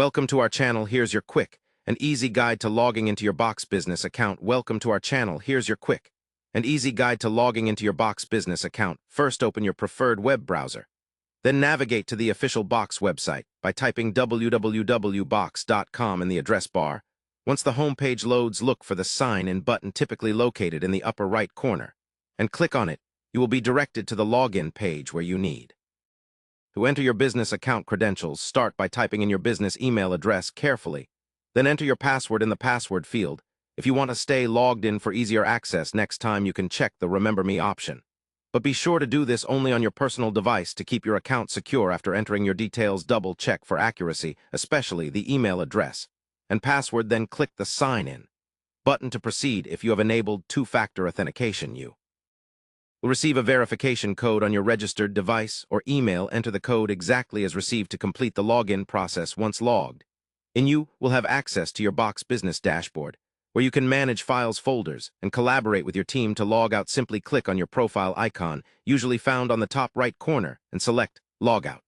Welcome to our channel. Here's your quick and easy guide to logging into your Box Business account. Welcome to our channel. Here's your quick and easy guide to logging into your Box Business account. First, open your preferred web browser. Then navigate to the official Box website by typing www.box.com in the address bar. Once the home page loads, look for the Sign In button typically located in the upper right corner, and click on it. You will be directed to the login page where you need to enter your business account credentials. Start by typing in your business email address carefully. Then enter your password in the password field. If you want to stay logged in for easier access next time, you can check the Remember Me option. But be sure to do this only on your personal device to keep your account secure. After entering your details, double-check for accuracy, especially the email address and password. Then click the Sign In button to proceed. If you have enabled two-factor authentication, you will receive a verification code on your registered device or email. Enter the code exactly as received to complete the login process. Once logged in, you will have access to your Box Business dashboard, where you can manage files, folders, and collaborate with your team. To log out, simply click on your profile icon, usually found on the top right corner, and select Log Out.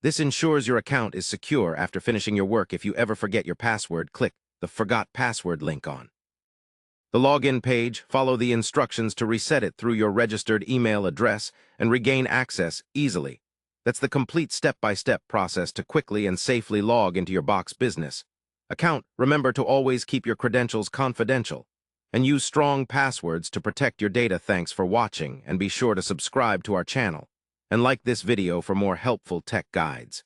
This ensures your account is secure after finishing your work. If you ever forget your password, click the Forgot Password link on the login page. Follow the instructions to reset it through your registered email address and regain access easily. That's the complete step-by-step process to quickly and safely log into your Box Business account. Remember to always keep your credentials confidential and use strong passwords to protect your data. Thanks for watching, and be sure to subscribe to our channel and like this video for more helpful tech guides.